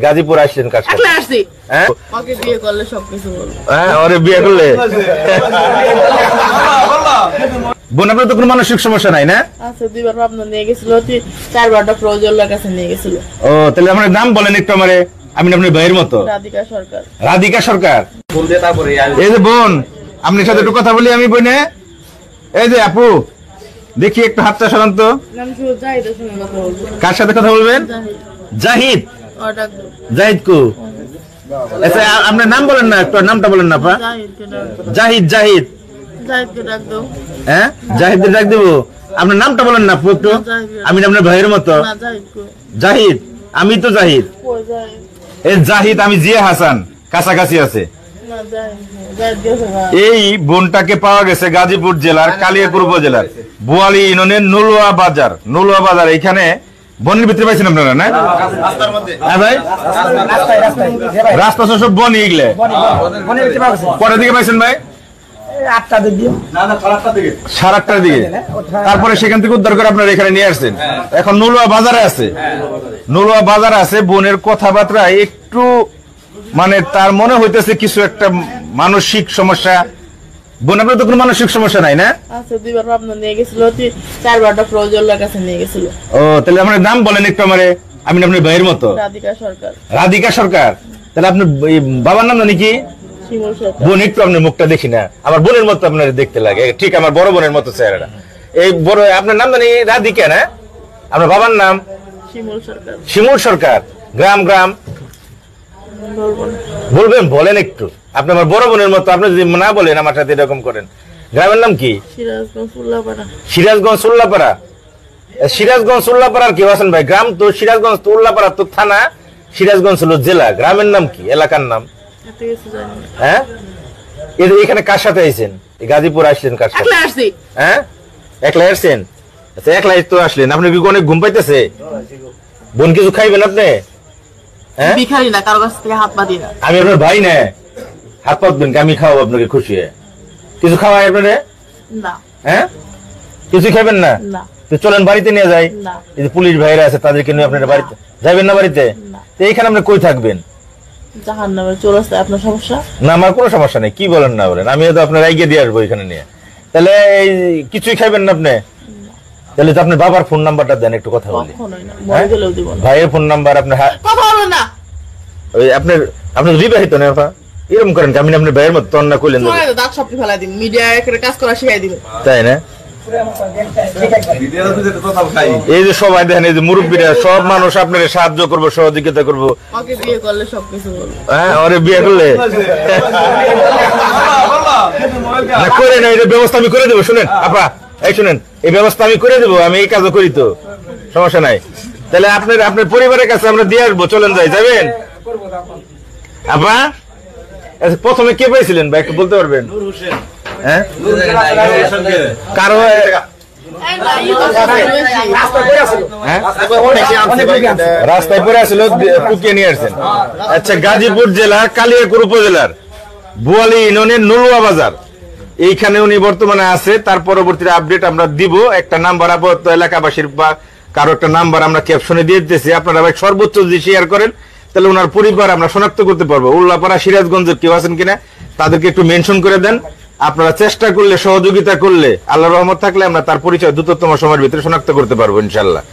গাজীপুর আসছেন কার সাথে? আসছি। হ্যাঁ ওকে বিয়ে করলে সবকিছু বলবো। হ্যাঁ ওরে বিয়ে করলে বোন আপনার তো কোনো মানসিক সমস্যা নাই না? আচ্ছা দুইবার ভাবনা নিয়ে গেছিল, 4বার ডক্টর ওজল্লার কাছে নিয়ে গেছিল। ও তাহলে আপনার নাম বলেন একটু আমারে, আমি আপনার ভাইয়ের মতো। রাধিকা সরকার। রাধিকা সরকার। এই যে বোন আপনার সাথে একটু কথা বলি আমি বোনে। এই যে আপু দেখি একটু হাতটা সরান তো। নাম শুধু জাহিদের সঙ্গে কথা বলবো। কার সাথে কথা বলবেন? জাহিদ। জাহিদ কো? আচ্ছা আপনার নাম বলেন না, একটু নামটা বলেন না আপা। জাহিদ। জাহিদকে ডাক দাও। হ্যাঁ জাহিদকে ডাক দেবো। আপনার নামটা বলেন না আপু একটু, আমি আপনার ভাইয়ের মতো। জাহিদ, আমি তো জাহিদ। এই জাহিদ আমি জিয়া হাসান, কাছাকাছি আছে। এই বোনটাকে পাওয়া গেছে গাজীপুর জেলার কালিয়াকৈর উপজেলার বোয়ালি ইউনিয়নের নুলুয়া বাজার। এখানে বনের ভিতরে পাইছেন আপনারা না? হ্যাঁ ভাই রাস্তা সব বন এগুলো কটার দিকে পাইছেন ভাই? 8টার দিকে। 8:30টার দিকে। তারপরে সেখান থেকে উদ্ধার করে আপনারা এখানে নিয়ে আসছেন। এখন নুলুয়া বাজারে আছে। বোনের কথাবার্তা একটু মানে তার মনে হইতেছে কিছু একটা মানসিক সমস্যা। বোন আপনার তো কোনো মানসিক সমস্যা নাই না? আচ্ছা দুইবার ভাবনা নিয়ে গেছিল, 4বার ডক্টর ওজল্লার কাছে নিয়ে গেছিল। ও তাহলে আপনার নাম বলেন একটু আমারে, আমি আপনার ভাইয়ের মতো। রাধিকা সরকার। তাহলে আপনার বাবার নাম জানি কি? বোন একটু আপনার মুখটা দেখি না, আমার বোনের মতো আপনার দেখতে লাগে, ঠিক আমার বড় বোনের মতো চেহারাটা। এই বড় আপনার নাম জানি রাধিকা না? আপনার বাবার নাম? শিমুল সরকার। গ্রাম বলবেন? বলেন একটু, আপনি আমার বড় বোনের মতো, আপনি যদি না বলেন আমার সাথে এরকম করেন। গ্রামের নাম কি? সিরাজগঞ্জ উল্লাপাড়া। সিরাজগঞ্জ উল্লাপাড়ার কেউ আছেন ভাই? গ্রাম তো সিরাজগঞ্জ তো উল্লাপাড়া তো থানা, সিরাজগঞ্জ হলো জেলা। গ্রামের নাম কি, এলাকার নাম? হ্যাঁ এখানে কার সাথে আইছেন? গাজীপুর আসছেন কার সাথে? হ্যাঁ একলা আসছেন? আচ্ছা একলা তো আসলেন, আপনি কি অনেক ঘুম পাইতেছে? বোন কিছু খাইবেন আপনি? আমি আপনার ভাই না, হাত পাতবেন, আমি খাওয়াবো আপনাকে খুশি হয়ে। কিছু খাওয়াই আপনারে? হ্যাঁ কিছু খাবেন না? তো চলেন বাড়িতে নিয়ে যাই। এই যে পুলিশ ভাইরা আছে তাদেরকে নিয়ে আপনার বাড়িতে যাবেন না? বাড়িতে এইখানে আপনি কই থাকবেন? আপনার সমস্যা না, আমার কোনো সমস্যা নেই। কি বলেন না বলেন, আমি তো আপনার এগিয়ে দিয়ে আসবো এখানে নিয়ে। তাহলে এই কিছুই খাইবেন না আপনি? তাহলে তো আপনার বাবার ফোন নাম্বারটা দেন, একটু কথা বলি। ভাইয়ের ফোন নাম্বার আপনার? ওই আপনার বিবাহিত না? এরকম করেন আমি আপনার ভাইয়ের মতো তন্না করলেন, তাই না? এই যে সবাই দেখেন, এই যে মুরব্বীরা সব মানুষ আপনার সাহায্য করবো, সহযোগিতা করবো। হ্যাঁ ওরে বিয়ে করলে করে না, এই ব্যবস্থা আমি করে দেবো। শুনেন আপা, এই শুনেন, এই ব্যবস্থা আমি করে দেবো, আমি এই কাজও করি তো, সমস্যা নাই। তাহলে আপনার পরিবারের কাছে আমরা দিয়ে আসবো, চলেন যাবেন আপা? প্রথমে কে পাইছিলেন ভাই একটু বলতে পারবেন? হ্যাঁ কারো রাস্তায় পড়ে আসছিল, টুকিয়ে নিয়ে আসছেন। আচ্ছা গাজীপুর জেলার কালিয়াকৈর উপজেলার বোয়ালি ইউনিয়নের নুলুয়া বাজার, এইখানে উনি বর্তমানে আছে। তার পরবর্তীতে আপডেট আমরা দিব। একটা নাম্বার আপাতত এলাকাবাসীর বা কারো একটা নাম্বার আমরা ক্যাপশনে দিয়ে দিতেছি, আপনারা ভাই সর্বোচ্চ যদি শেয়ার করেন তাহলে ওনার পরিবার আমরা শনাক্ত করতে পারবো। উল্লাপাড়া সিরাজগঞ্জের কেউ আছেন কিনা তাদেরকে একটু মেনশন করে দেন। আপনারা চেষ্টা করলে, সহযোগিতা করলে, আল্লাহর রহমত থাকলে আমরা তার পরিচয় দ্রুততম সময়ের ভিতরে শনাক্ত করতে পারবো ইনশাল্লাহ।